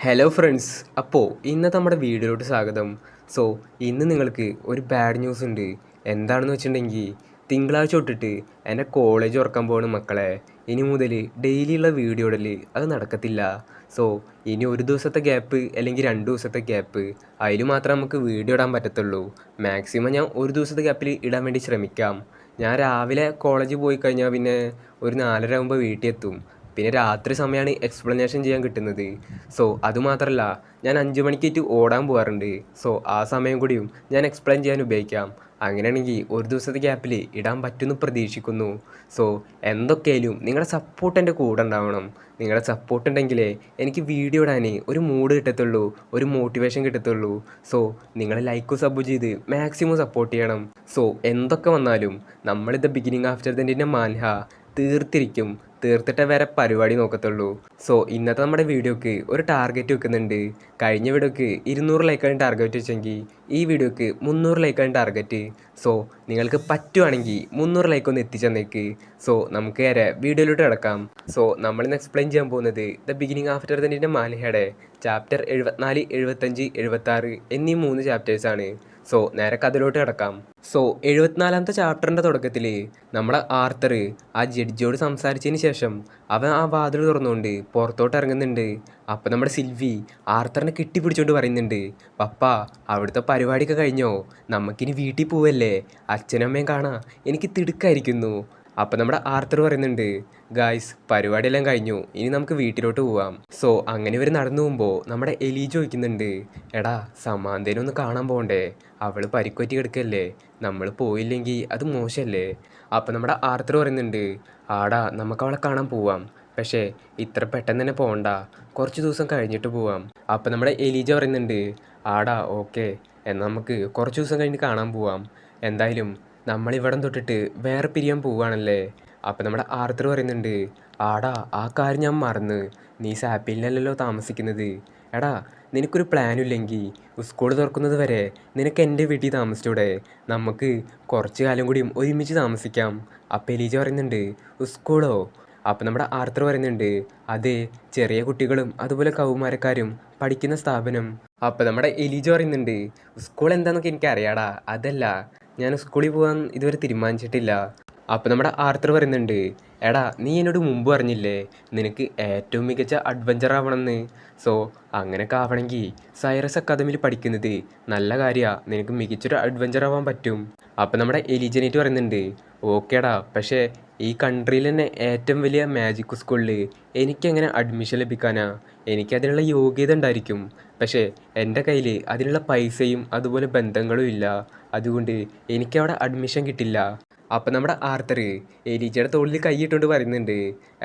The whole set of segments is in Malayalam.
ഹലോ ഫ്രണ്ട്സ്, അപ്പോൾ ഇന്നത്തെ നമ്മുടെ വീഡിയോയിലോട്ട് സ്വാഗതം. സോ ഇന്ന് നിങ്ങൾക്ക് ഒരു ബാഡ് ന്യൂസ് ഉണ്ട്. എന്താണെന്ന് വെച്ചിട്ടുണ്ടെങ്കിൽ തിങ്കളാഴ്ച തൊട്ടിട്ട് എൻ്റെ കോളേജ് തുറക്കാൻ പോവാണ് മക്കളെ. ഇനി മുതൽ ഡെയിലിയുള്ള വീഡിയോ ഇടൽ അത് നടക്കത്തില്ല. സോ ഇനി ഒരു ദിവസത്തെ ഗ്യാപ്പ് അല്ലെങ്കിൽ 2 ദിവസത്തെ ഗ്യാപ്പ്, അതിൽ മാത്രമേ നമുക്ക് വീഡിയോ ഇടാൻ പറ്റത്തുള്ളൂ. മാക്സിമം ഞാൻ ഒരു ദിവസത്തെ ഗ്യാപ്പിൽ ഇടാൻ വേണ്ടി ശ്രമിക്കാം. ഞാൻ രാവിലെ കോളേജിൽ പോയി കഴിഞ്ഞാൽ പിന്നെ ഒരു 4:30 ആകുമ്പോൾ വീട്ടിൽ എത്തും. പിന്നെ രാത്രി സമയമാണ് എക്സ്പ്ലനേഷൻ ചെയ്യാൻ കിട്ടുന്നത്. സോ അതുമാത്രമല്ല, ഞാൻ 5 മണിക്കേറ്റ് ഓടാൻ പോകാറുണ്ട്. സോ ആ സമയം കൂടിയും ഞാൻ എക്സ്പ്ലെയിൻ ചെയ്യാൻ ഉപയോഗിക്കാം. അങ്ങനെയാണെങ്കിൽ ഒരു ദിവസത്തെ ഗ്യാപ്പിൽ ഇടാൻ പറ്റുമെന്ന് പ്രതീക്ഷിക്കുന്നു. സോ എന്തൊക്കെയായാലും നിങ്ങളുടെ സപ്പോർട്ട് എൻ്റെ കൂടെ ഉണ്ടാവണം. നിങ്ങളുടെ സപ്പോർട്ട് ഉണ്ടെങ്കിലേ എനിക്ക് വീഡിയോ ഇടാൻ ഒരു മൂഡ് കിട്ടത്തുള്ളൂ, ഒരു മോട്ടിവേഷൻ കിട്ടത്തുള്ളൂ. സോ നിങ്ങൾ ലൈക്കും സബ് ചെയ്ത് മാക്സിമം സപ്പോർട്ട് ചെയ്യണം. സോ എന്തൊക്കെ വന്നാലും നമ്മളിത് ബിഗിനിങ് ആഫ്റ്റർ ദൻ്റെ മാൻഹ തീർത്തിരിക്കും. തീർത്തിട്ടേ വേറെ പരിപാടി നോക്കത്തുള്ളൂ. സോ ഇന്നത്തെ നമ്മുടെ വീഡിയോക്ക് ഒരു ടാർഗറ്റ് വെക്കുന്നുണ്ട്. കഴിഞ്ഞ വീഡിയോക്ക് 200 ലൈക്കാണ് ടാർഗറ്റ് വെച്ചെങ്കിൽ ഈ വീഡിയോക്ക് 300 ലൈക്കാണ് ടാർഗറ്റ്. സോ നിങ്ങൾക്ക് പറ്റുവാണെങ്കിൽ 300 ലൈക്ക് ഒന്ന് എത്തിച്ചെന്നേക്ക്. സോ നമുക്ക് നേരെ വീഡിയോയിലോട്ട് കിടക്കാം. സോ നമ്മളിന്ന് എക്സ്പ്ലെയിൻ ചെയ്യാൻ പോകുന്നത് ദ ബിഗിനിങ് ആഫ്റ്റർ ദൻ്റെ മാൻഹയുടെ ചാപ്റ്റർ 74, 75, 76 എന്നീ 3 ചാപ്റ്റേഴ്സാണ്. സോ നേരെ കഥയിലോട്ട് കിടക്കാം. സോ 74ാമത്തെ ചാപ്റ്ററിൻ്റെ തുടക്കത്തിൽ നമ്മുടെ ആർത്തർ ആ ജഡ്ജിയോട് സംസാരിച്ചതിന് ശേഷം അവൻ ആ വാതിൽ തുറന്നുകൊണ്ട് പുറത്തോട്ട് ഇറങ്ങുന്നുണ്ട്. അപ്പം നമ്മുടെ സിൽവി ആർത്തറിനെ കെട്ടിപ്പിടിച്ചുകൊണ്ട് പറയുന്നുണ്ട്, പപ്പ അവിടുത്തെ പരിപാടിയൊക്കെ കഴിഞ്ഞോ? നമുക്കിനി വീട്ടിൽ പോവല്ലേ? അച്ഛനമ്മയും കാണാം, എനിക്ക് തിടുക്കായിരിക്കുന്നു. അപ്പം നമ്മുടെ ആർത്തർ പറയുന്നുണ്ട്, ഗായ്സ് പരിപാടിയെല്ലാം കഴിഞ്ഞു, ഇനി നമുക്ക് വീട്ടിലോട്ട് പോവാം. സോ അങ്ങനെ ഇവർ നടന്നു പോകുമ്പോൾ നമ്മുടെ എലി ചോദിക്കുന്നുണ്ട്, എടാ സമാന്തേനെ ഒന്ന് കാണാൻ പോകണ്ടേ? അവൾ പരിക്കുപറ്റി കിടക്കല്ലേ, നമ്മൾ പോയില്ലെങ്കിൽ അത് മോശമല്ലേ? അപ്പം നമ്മുടെ ആർത്തർ പറയുന്നുണ്ട്, ആടാ നമുക്ക് അവളെ കാണാൻ പോവാം, പക്ഷേ ഇത്ര പെട്ടെന്ന് തന്നെ പോകണ്ട, കുറച്ച് ദിവസം കഴിഞ്ഞിട്ട് പോവാം. അപ്പം നമ്മുടെ എലീജ പറയുന്നുണ്ട്, ആടാ ഓക്കെ, എന്നാൽ നമുക്ക് കുറച്ച് ദിവസം കഴിഞ്ഞ് കാണാൻ പോവാം. എന്തായാലും നമ്മളിവിടം തൊട്ടിട്ട് വേറെ പിരിയാൻ പോവുകയാണല്ലേ? അപ്പം നമ്മുടെ ആർത്തർ പറയുന്നുണ്ട്, ആടാ ആ കാര്യം ഞാൻ മറന്ന്, നീ സാപ്പിലല്ലല്ലോ താമസിക്കുന്നത്. എടാ നിനക്കൊരു പ്ലാനും ഇല്ലെങ്കിൽ സ്കൂൾ തുറക്കുന്നത് വരെ നിനക്ക് എൻ്റെ വീട്ടിൽ താമസിച്ചൂടെ? നമുക്ക് കുറച്ച് കാലം കൂടിയും ഒരുമിച്ച് താമസിക്കാം. അപ്പം എലീജ പറയുന്നുണ്ട്, സ്കൂളോ? അപ്പം നമ്മുടെ ആർത്തർ പറയുന്നുണ്ട്, അതെ, ചെറിയ കുട്ടികളും അതുപോലെ കൗമാരക്കാരും പഠിക്കുന്ന സ്ഥാപനം. അപ്പം നമ്മുടെ എലീജ പറയുന്നുണ്ട്, സ്കൂൾ എന്താണെന്നൊക്കെ എനിക്കറിയാടാ, അതല്ല, ഞാൻ സ്കൂളിൽ പോകാൻ ഇതുവരെ തീരുമാനിച്ചിട്ടില്ല. അപ്പം നമ്മുടെ ആർത്തർ പറയുന്നുണ്ട്, എടാ നീ എന്നോട് മുമ്പ് പറഞ്ഞില്ലേ നിനക്ക് ഏറ്റവും മികച്ച അഡ്വഞ്ചർ ആവണമെന്ന്? സോ അങ്ങനെയൊക്കെ ആവണമെങ്കിൽ സൈറസ് അക്കാദമിയിൽ പഠിക്കുന്നത് നല്ല കാര്യമാണ്, നിനക്ക് മികച്ചൊരു അഡ്വഞ്ചർ ആവാൻ പറ്റും. അപ്പം നമ്മുടെ എലിജനേറ്റ് പറയുന്നുണ്ട്, ഓക്കേടാ, പക്ഷേ ഈ കൺട്രിയിൽ തന്നെ ഏറ്റവും വലിയ മാജിക് സ്കൂളിൽ എനിക്കെങ്ങനെ അഡ്മിഷൻ ലഭിക്കാനാ? എനിക്കതിനുള്ള യോഗ്യത ഉണ്ടായിരിക്കും, പക്ഷേ എൻ്റെ കയ്യിൽ അതിനുള്ള പൈസയും അതുപോലെ ബന്ധങ്ങളും ഇല്ല. അതുകൊണ്ട് എനിക്കവിടെ അഡ്മിഷൻ കിട്ടില്ല. അപ്പം നമ്മുടെ ആർത്തർ എലീജയുടെ തോളിൽ കൈയിട്ടുകൊണ്ട് പറയുന്നുണ്ട്,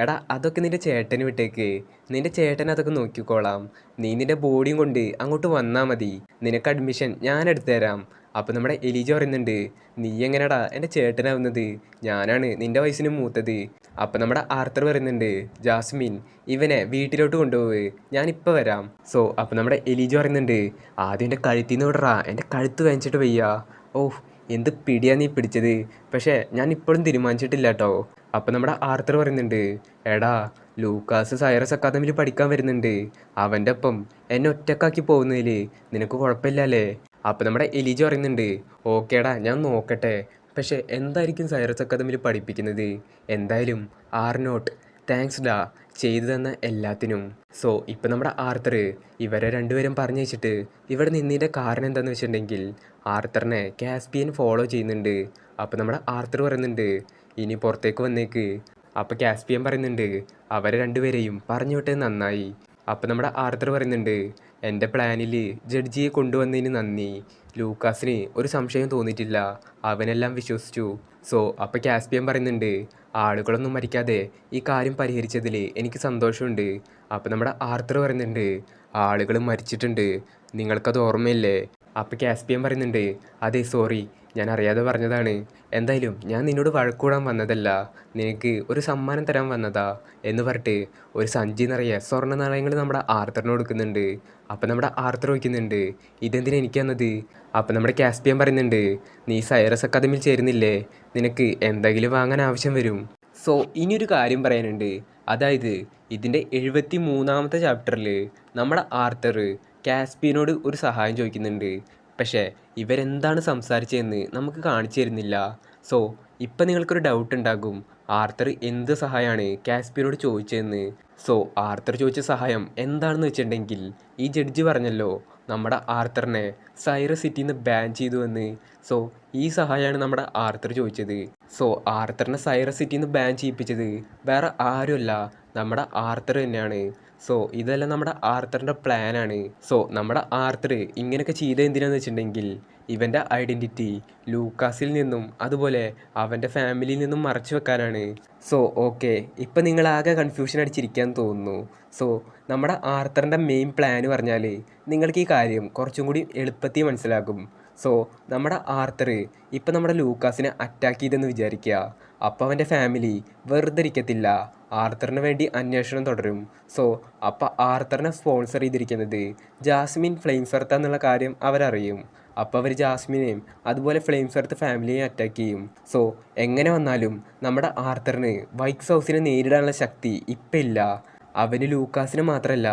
എടാ അതൊക്കെ നിൻ്റെ ചേട്ടന് വിട്ടേക്ക്, നിൻ്റെ ചേട്ടൻ അതൊക്കെ നോക്കിക്കോളാം. നീ നിൻ്റെ ബോഡിയും കൊണ്ട് അങ്ങോട്ട് വന്നാൽ മതി, നിനക്ക് അഡ്മിഷൻ ഞാൻ എടുത്തു തരാം. അപ്പം നമ്മുടെ എലീജ പറയുന്നുണ്ട്, നീ എങ്ങനെടാ എൻ്റെ ചേട്ടനാവുന്നത്? ഞാനാണ് നിൻ്റെ വയസ്സിന് മൂത്തത്. അപ്പം നമ്മുടെ ആർത്തർ പറയുന്നുണ്ട്, ജാസ്മിൻ ഇവനെ വീട്ടിലോട്ട് കൊണ്ടുപോവ്, ഞാനിപ്പോൾ വരാം. സോ അപ്പം നമ്മുടെ എലീജ പറയുന്നുണ്ട്, ആദ്യം എൻ്റെ കഴുത്തിൽ നിന്ന് വിടറാ, എൻ്റെ കഴുത്ത് വേദനിച്ചിട്ട് വയ്യ. ഓഹ് എന്ത് പിടിയാ നീ പിടിച്ചത്, പക്ഷേ ഞാൻ ഇപ്പോഴും തീരുമാനിച്ചിട്ടില്ല കേട്ടോ. അപ്പം നമ്മുടെ ആർത്തർ പറയുന്നുണ്ട്, എടാ ലൂക്കാസ് സൈറസ് അക്കാദമിയിൽ പഠിക്കാൻ വരുന്നുണ്ട്, അവൻ്റെ ഒപ്പം എന്നെ ഒറ്റക്കാക്കി പോകുന്നതിൽ നിനക്ക് കുഴപ്പമില്ലല്ലേ? അപ്പം നമ്മുടെ എലീജ പറയുന്നുണ്ട്, ഓക്കേടാ ഞാൻ നോക്കട്ടെ, പക്ഷേ എന്തായിരിക്കും സൈറസ് അക്കാദമിയിൽ പഠിപ്പിക്കുന്നത്? എന്തായാലും ആർനോട്ട് താങ്ക്സ് ഡാ ചെയ്തു തന്ന എല്ലാത്തിനും. സോ ഇപ്പം നമ്മുടെ ആർത്തർ ഇവരെ രണ്ടുപേരും പറഞ്ഞു വെച്ചിട്ട് ഇവിടെ നിന്നതിൻ്റെ കാരണം എന്താണെന്ന് വെച്ചിട്ടുണ്ടെങ്കിൽ ആർത്തറിനെ കാസ്പിയൻ ഫോളോ ചെയ്യുന്നുണ്ട്. അപ്പം നമ്മുടെ ആർത്തർ പറയുന്നുണ്ട്, ഇനി പുറത്തേക്ക് വന്നേക്ക്. അപ്പം കാസ്പിയൻ പറയുന്നുണ്ട്, അവരെ രണ്ടുപേരെയും പറഞ്ഞു വിട്ടത് നന്നായി. അപ്പം നമ്മുടെ ആർത്തർ പറയുന്നുണ്ട്, എൻ്റെ പ്ലാനിൽ ജഡ്ജിയെ കൊണ്ടുവന്നതിന് നന്ദി. ലൂക്കാസിന് ഒരു സംശയം തോന്നിയിട്ടില്ല, അവനെല്ലാം വിശ്വസിച്ചു. സോ അപ്പം കാസ്പിയൻ പറയുന്നുണ്ട്, ആളുകളൊന്നും മരിക്കാതെ ഈ കാര്യം പരിഹരിച്ചതിൽ എനിക്ക് സന്തോഷമുണ്ട്. അപ്പം നമ്മുടെ ആർത്തർ പറയുന്നുണ്ട്, ആളുകൾ മരിച്ചിട്ടുണ്ട്, നിങ്ങൾക്കത് ഓർമ്മയില്ലേ? അപ്പം കാസ്പിയൻ പറയുന്നുണ്ട്, അതെ സോറി, ഞാൻ അറിയാതെ പറഞ്ഞതാണ്. എന്തായാലും ഞാൻ നിന്നോട് വഴക്കൂടാൻ വന്നതല്ല, നിനക്ക് ഒരു സമ്മാനം തരാൻ വന്നതാ എന്ന് പറഞ്ഞിട്ട് ഒരു സഞ്ചി നിറയെ സ്വർണ്ണ നാണയങ്ങൾ നമ്മുടെ ആർത്തറിന് കൊടുക്കുന്നുണ്ട്. അപ്പം നമ്മുടെ ആർത്തർ ചോദിക്കുന്നുണ്ട്, ഇതെന്തിനാ എനിക്ക് തന്നത്? അപ്പം നമ്മുടെ കാസ്പിയൻ പറയുന്നുണ്ട്, നീ സൈറസ് അക്കാദമിയിൽ ചേരുന്നില്ലേ, നിനക്ക് എന്തെങ്കിലും വാങ്ങാൻ ആവശ്യം വരും. സോ ഇനിയൊരു കാര്യം പറയാനുണ്ട്, അതായത് ഇതിൻ്റെ 73-ാമത്തെ ചാപ്റ്ററിൽ നമ്മുടെ ആർത്തർ കാസ്പിയനോട് ഒരു സഹായം ചോദിക്കുന്നുണ്ട്. പക്ഷേ ഇവരെന്താണ് സംസാരിച്ചതെന്ന് നമുക്ക് കാണിച്ചു തരുന്നില്ല. സോ ഇപ്പം നിങ്ങൾക്കൊരു ഡൗട്ട് ഉണ്ടാകും, ആർത്തർ എന്ത് സഹായമാണ് കാസ്പിയനോട് ചോദിച്ചതെന്ന്. സോ ആർത്തർ ചോദിച്ച സഹായം എന്താണെന്ന് വെച്ചിട്ടുണ്ടെങ്കിൽ, ഈ ജഡ്ജി പറഞ്ഞല്ലോ നമ്മുടെ ആർത്തറിനെ സൈറസ് സിറ്റിയിൽ നിന്ന് ബാൻ ചെയ്തുവെന്ന്. സോ ഈ സഹായമാണ് നമ്മുടെ ആർത്തർ ചോദിച്ചത്. സോ ആർത്തറിനെ സൈറസ് സിറ്റിയിൽ നിന്ന് ബാൻ ചെയ്യിപ്പിച്ചത് വേറെ ആരുമല്ല, നമ്മുടെ ആർത്തർ തന്നെയാണ്. സോ ഇതെല്ലാം നമ്മുടെ ആർത്തറിൻ്റെ പ്ലാനാണ്. സോ നമ്മുടെ ആർത്തർ ഇങ്ങനെയൊക്കെ ചെയ്തത് എന്തിനാന്ന് വെച്ചിട്ടുണ്ടെങ്കിൽ, ഇവൻ്റെ ഐഡൻറ്റിറ്റി ലൂക്കാസിൽ നിന്നും അതുപോലെ അവൻ്റെ ഫാമിലിയിൽ നിന്നും മറച്ചു വെക്കാനാണ്. സോ ഓക്കെ, ഇപ്പം നിങ്ങളാകെ കൺഫ്യൂഷൻ അടിച്ചിരിക്കാൻ തോന്നുന്നു. സോ നമ്മുടെ ആർത്തറിൻ്റെ മെയിൻ പ്ലാൻ പറഞ്ഞാൽ നിങ്ങൾക്ക് ഈ കാര്യം കുറച്ചും കൂടി എളുപ്പത്തിൽ മനസ്സിലാകും. സോ നമ്മുടെ ആർത്തർ ഇപ്പം നമ്മുടെ ലൂക്കാസിനെ അറ്റാക്ക് ചെയ്തെന്ന് വിചാരിക്കുക. അപ്പോൾ അവൻ്റെ ഫാമിലി വെറുതെ ഇരിക്കത്തില്ല, ആർത്തറിന് വേണ്ടി അന്വേഷണം തുടരും. സോ അപ്പോൾ ആർത്തറിനെ സ്പോൺസർ ചെയ്തിരിക്കുന്നത് ജാസ്മിൻ ഫ്ലെയിംസ് എന്നുള്ള കാര്യം അവരറിയും. അപ്പോൾ അവർ ജാസ്മിനെയും അതുപോലെ ഫ്ലെയിംസ് ഫാമിലിയെയും അറ്റാക്ക് ചെയ്യും. സോ എങ്ങനെ വന്നാലും നമ്മുടെ ആർത്തറിന് വൈക്സ് ഹൗസിനെ നേരിടാനുള്ള ശക്തി ഇപ്പം ഇല്ല. അവന് ലൂക്കാസിനെ മാത്രമല്ല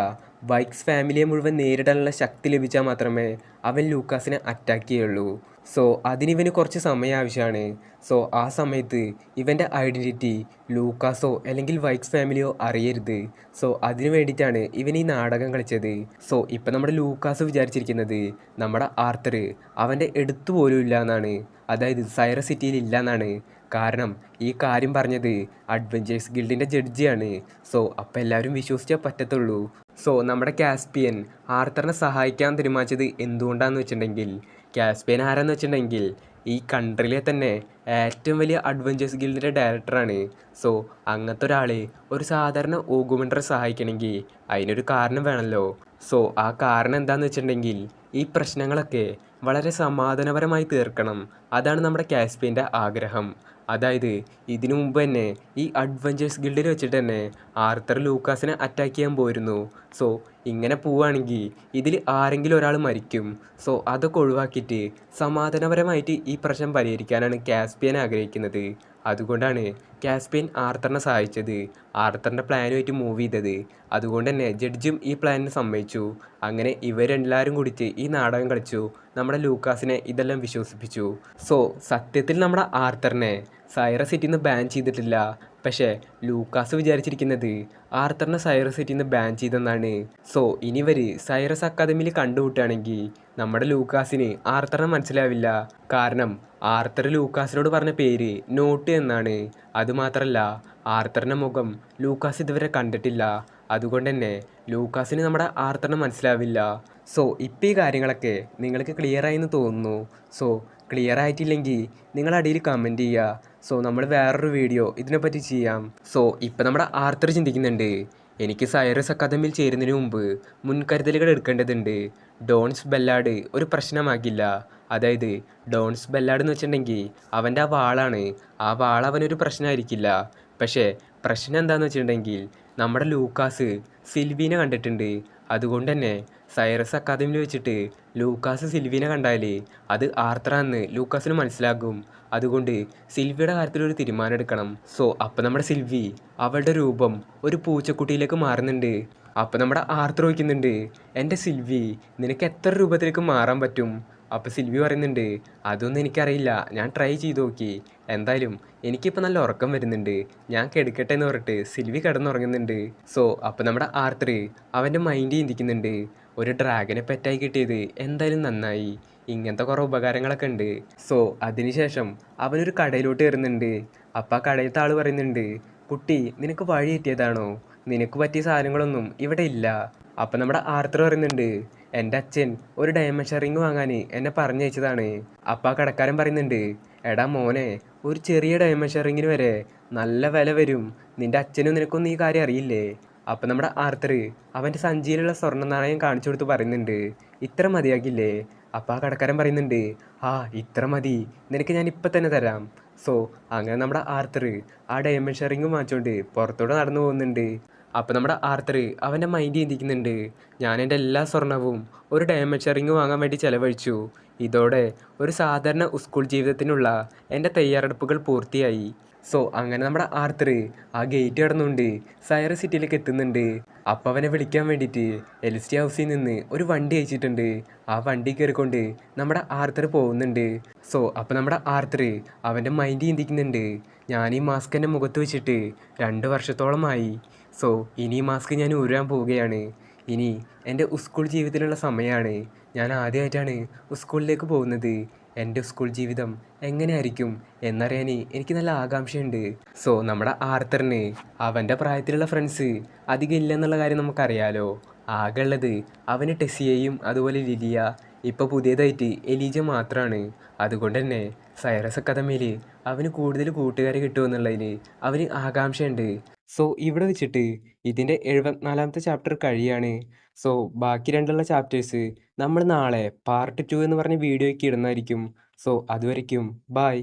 വൈക്സ് ഫാമിലിയെ മുഴുവൻ നേരിടാനുള്ള ശക്തി ലഭിച്ചാൽ മാത്രമേ അവൻ ലൂക്കാസിനെ അറ്റാക്ക് ചെയ്യുള്ളൂ. സോ അതിനിവന് കുറച്ച് സമയം ആവശ്യമാണ്. സോ ആ സമയത്ത് ഇവൻ്റെ ഐഡൻറ്റിറ്റി ലൂക്കാസോ അല്ലെങ്കിൽ വൈക്സ് ഫാമിലിയോ അറിയരുത്. സോ അതിനു വേണ്ടിയിട്ടാണ് ഇവൻ ഈ നാടകം കളിച്ചത്. സോ ഇപ്പം നമ്മുടെ ലൂക്കാസ് വിചാരിച്ചിരിക്കുന്നത് നമ്മുടെ ആർത്തർ അവൻ്റെ എടുത്തു പോലും ഇല്ല എന്നാണ്, അതായത് സൈറസ് സിറ്റിയിൽ ഇല്ല എന്നാണ്. കാരണം ഈ കാര്യം പറഞ്ഞത് അഡ്വഞ്ചേഴ്സ് ഗിൽഡിൻ്റെ ജഡ്ജിയാണ്. സോ അപ്പോൾ എല്ലാവരും വിശ്വസിച്ചാൽ പറ്റത്തുള്ളൂ. സോ നമ്മുടെ കാസ്പിയൻ ആർത്തറിനെ സഹായിക്കാൻ തീരുമാനിച്ചത് എന്തുകൊണ്ടാണെന്ന് വെച്ചിട്ടുണ്ടെങ്കിൽ, കാസ്പിയൻ ആരാന്ന് വെച്ചിട്ടുണ്ടെങ്കിൽ ഈ കൺട്രിയിലെ തന്നെ ഏറ്റവും വലിയ അഡ്വഞ്ചേഴ്സ് ഗിൽഡിൻ്റെ ഡയറക്ടറാണ്. സോ അങ്ങനത്തെ ഒരാൾ ഒരു സാധാരണ ഓഗുമെൻറ്ററെ സഹായിക്കണമെങ്കിൽ അതിനൊരു കാരണം വേണമല്ലോ. സോ ആ കാരണം എന്താണെന്ന് വെച്ചിട്ടുണ്ടെങ്കിൽ, ഈ പ്രശ്നങ്ങളൊക്കെ വളരെ സമാധാനപരമായി തീർക്കണം. അതാണ് നമ്മുടെ കാസ്പിയൻ്റെ ആഗ്രഹം. അതായത് ഇതിനു മുമ്പ് തന്നെ ഈ അഡ്വഞ്ചേഴ്സ് ഗിൽഡിൽ വെച്ചിട്ട് തന്നെ ആർത്തർ ലൂക്കാസിനെ അറ്റാക്ക് ചെയ്യാൻ പോയിരുന്നു. സോ ഇങ്ങനെ പോവുകയാണെങ്കിൽ ഇതിൽ ആരെങ്കിലും ഒരാൾ മരിക്കും. സോ അതൊക്കെ ഒഴിവാക്കിയിട്ട് സമാധാനപരമായിട്ട് ഈ പ്രശ്നം പരിഹരിക്കാനാണ് കാസ്പിയൻ ആഗ്രഹിക്കുന്നത്. അതുകൊണ്ടാണ് കാസ്പിയൻ ആർത്തറിനെ സഹായിച്ചത്, ആർത്തറിൻ്റെ പ്ലാനുമായിട്ട് മൂവ് ചെയ്തത്. അതുകൊണ്ട് തന്നെ ജഡ്ജും ഈ പ്ലാനിന് സമ്മതിച്ചു. അങ്ങനെ ഇവരെല്ലാവരും കൂടിയിട്ട് ഈ നാടകം കളിച്ചു, നമ്മുടെ ലൂക്കാസിനെ ഇതെല്ലാം വിശ്വസിപ്പിച്ചു. സോ സത്യത്തിൽ നമ്മുടെ ആർത്തറിനെ സൈറസ് സിറ്റിയിൽ നിന്ന് ബാൻ ചെയ്തിട്ടില്ല. പക്ഷേ ലൂക്കാസ് വിചാരിച്ചിരിക്കുന്നത് ആർത്തറിനെ സൈറസ് സിറ്റിയിൽ നിന്ന് ബാൻ ചെയ്തെന്നാണ്. സോ ഇനി ഇവർ സൈറസ് അക്കാദമിയിൽ കണ്ടുമുട്ടുകയാണെങ്കിൽ നമ്മുടെ ലൂക്കാസിന് ആർത്തറിനെ മനസ്സിലാവില്ല. കാരണം ആർത്തർ ലൂക്കാസിനോട് പറഞ്ഞ പേര് നോട്ട് എന്നാണ്. അതുമാത്രമല്ല ആർത്തറിൻ്റെ മുഖം ലൂക്കാസ് ഇതുവരെ കണ്ടിട്ടില്ല. അതുകൊണ്ട് തന്നെ ലൂക്കാസിന് നമ്മുടെ ആർത്തറിനെ മനസ്സിലാവില്ല. സോ ഇപ്പോൾ ഈ കാര്യങ്ങളൊക്കെ നിങ്ങൾക്ക് ക്ലിയറായി എന്ന് തോന്നുന്നു. സോ ക്ലിയർ ആയിട്ടില്ലെങ്കിൽ നിങ്ങൾ അടിയിൽ കമൻറ്റ് ചെയ്യുക. സോ നമ്മൾ വേറൊരു വീഡിയോ ഇതിനെപ്പറ്റി ചെയ്യാം. സോ ഇപ്പം നമ്മുടെ ആർത്തർ ചിന്തിക്കുന്നുണ്ട്, എനിക്ക് സൈറസ് അക്കാദമിയിൽ ചേരുന്നതിന് മുമ്പ് മുൻകരുതലുകൾ എടുക്കേണ്ടതുണ്ട്. ഡോൺസ് ബെല്ലാഡ് ഒരു പ്രശ്നമാകില്ല. അതായത് ഡോൺസ് ബെല്ലാഡ് എന്ന് വെച്ചിട്ടുണ്ടെങ്കിൽ അവൻ്റെ ആ വാളാണ്, ആ വാൾ അവനൊരു പ്രശ്നമായിരിക്കില്ല. പക്ഷേ പ്രശ്നം എന്താണെന്ന് വെച്ചിട്ടുണ്ടെങ്കിൽ നമ്മുടെ ലൂക്കാസ് സിൽവീനെ കണ്ടിട്ടുണ്ട്. അതുകൊണ്ട് തന്നെ സൈറസ് അക്കാദമിയിൽ വെച്ചിട്ട് ലൂക്കാസ് സിൽവീനെ കണ്ടാൽ അത് ആർത്തറാന്ന് ലൂക്കാസിന് മനസ്സിലാകും. അതുകൊണ്ട് സിൽവിയുടെ കാര്യത്തിലൊരു തീരുമാനം എടുക്കണം. സോ അപ്പോൾ നമ്മുടെ സിൽവി അവളുടെ രൂപം ഒരു പൂച്ചക്കുട്ടിയിലേക്ക് മാറുന്നുണ്ട്. അപ്പോൾ നമ്മുടെ ആർത്തർ ചോദിക്കുന്നുണ്ട്, എൻ്റെ സിൽവി നിനക്ക് എത്ര രൂപത്തിലേക്ക് മാറാൻ പറ്റും? അപ്പോൾ സിൽവി പറയുന്നുണ്ട്, അതൊന്നും എനിക്കറിയില്ല, ഞാൻ ട്രൈ ചെയ്ത് നോക്കി. എന്തായാലും എനിക്കിപ്പോൾ നല്ല ഉറക്കം വരുന്നുണ്ട്, ഞാൻ കിടക്കട്ടെ എന്ന് പറഞ്ഞിട്ട് സിൽവി കിടന്നുറങ്ങുന്നുണ്ട്. സോ അപ്പോൾ നമ്മുടെ ആർത്തർ അവൻ്റെ മൈൻഡ് ചിന്തിക്കുന്നുണ്ട്, ഒരു ഡ്രാഗനെ പെറ്റായി കിട്ടിയത് എന്തായാലും നന്നായി, ഇങ്ങനത്തെ കുറേ ഉപകാരങ്ങളൊക്കെ ഉണ്ട്. സോ അതിനുശേഷം അവനൊരു കടയിലോട്ട് കയറുന്നുണ്ട്. അപ്പോൾ ആ കടയിലത്തെ ആൾ പറയുന്നുണ്ട്, കുട്ടി നിനക്ക് വഴി എത്തിയതാണോ? നിനക്ക് പറ്റിയ സാധനങ്ങളൊന്നും ഇവിടെ ഇല്ല. അപ്പം നമ്മുടെ ആർത്തർ പറയുന്നുണ്ട്, എൻ്റെ അച്ഛൻ ഒരു ഡയമണ്ട് റിങ് വാങ്ങാൻ എന്നെ പറഞ്ഞയച്ചതാണ്. അപ്പം ആ കടക്കാരൻ പറയുന്നുണ്ട്, എടാ മോനെ, ഒരു ചെറിയ ഡയമണ്ട് റിങ്ങിന് വരെ നല്ല വില വരും, നിൻ്റെ അച്ഛനും നിനക്കൊന്നും ഈ കാര്യം അറിയില്ലേ? അപ്പം നമ്മുടെ ആർത്തർ അവൻ്റെ സഞ്ചിയിലുള്ള സ്വർണ്ണ നാണയം കാണിച്ചു കൊടുത്ത് പറയുന്നുണ്ട്, ഇത്ര മതിയാകില്ലേ? അപ്പോൾ ആ കടക്കാരൻ പറയുന്നുണ്ട്, ആ ഇത്ര മതി, നിനക്ക് ഞാൻ ഇപ്പം തന്നെ തരാം. സോ അങ്ങനെ നമ്മുടെ ആർത്തർ ആ ഡയമണ്ട് റിങ് വാങ്ങിച്ചുകൊണ്ട് പുറത്തോട്ട് നടന്നു പോകുന്നുണ്ട്. അപ്പോൾ നമ്മുടെ ആർത്തർ അവൻ്റെ മൈൻഡ് ചിന്തിക്കുന്നുണ്ട്, ഞാൻ എൻ്റെ എല്ലാ സ്വർണവും ഒരു ഡയമണ്ട് റിങ് വാങ്ങാൻ വേണ്ടി ചിലവഴിച്ചു. ഇതോടെ ഒരു സാധാരണ സ്കൂൾ ജീവിതത്തിനുള്ള എൻ്റെ തയ്യാറെടുപ്പുകൾ പൂർത്തിയായി. സോ അങ്ങനെ നമ്മുടെ ആർത്തർ ആ ഗേറ്റ് കടന്നുകൊണ്ട് സൈറസ് സിറ്റിയിലേക്ക് എത്തുന്നുണ്ട്. അപ്പം അവനെ വിളിക്കാൻ വേണ്ടിയിട്ട് എലിസ്റ്റി ഹൗസിൽ നിന്ന് ഒരു വണ്ടി അയച്ചിട്ടുണ്ട്. ആ വണ്ടി കയറിക്കൊണ്ട് നമ്മുടെ ആർത്തർ പോകുന്നുണ്ട്. സോ അപ്പം നമ്മുടെ ആർത്തർ അവൻ്റെ മൈൻഡ് ചിന്തിക്കുന്നുണ്ട്, ഞാൻ ഈ മാസ്ക് എൻ്റെ മുഖത്ത് വെച്ചിട്ട് 2 വർഷത്തോളമായി. സോ ഇനി ഈ മാസ്ക് ഞാൻ ഊരാൻ പോവുകയാണ്. ഇനി എൻ്റെ സ്കൂൾ ജീവിതത്തിലുള്ള സമയമാണ്. ഞാൻ ആദ്യമായിട്ടാണ് സ്കൂളിലേക്ക് പോകുന്നത്. എൻ്റെ സ്കൂൾ ജീവിതം എങ്ങനെയായിരിക്കും എന്നറിയാൻ എനിക്ക് നല്ല ആകാംക്ഷയുണ്ട്. സോ നമ്മുടെ ആർത്തറിന് അവൻ്റെ പ്രായത്തിലുള്ള ഫ്രണ്ട്സ് അധികം ഇല്ലെന്നുള്ള കാര്യം നമുക്കറിയാലോ. ആകെ ഉള്ളത് അവന് ടെസിയയും അതുപോലെ ലിലിയ, ഇപ്പോൾ പുതിയതായിട്ട് എലീജ മാത്രമാണ്. അതുകൊണ്ട് തന്നെ സൈറസ് അക്കാദമിയിൽ അവന് കൂടുതൽ കൂട്ടുകാരെ കിട്ടുമെന്നുള്ളതിൽ അവന് ആകാംക്ഷയുണ്ട്. സോ ഇവിടെ വെച്ചിട്ട് ഇതിൻ്റെ 74ാമത്തെ ചാപ്റ്റർ കഴിയാണ്. സോ ബാക്കി രണ്ടുള്ള ചാപ്റ്റേഴ്സ് നമ്മൾ നാളെ പാർട്ട് 2 എന്ന് പറഞ്ഞ വീഡിയോയ്ക്ക് ഇടുന്നതായിരിക്കും. സോ അതുവരയ്ക്കും ബായ്.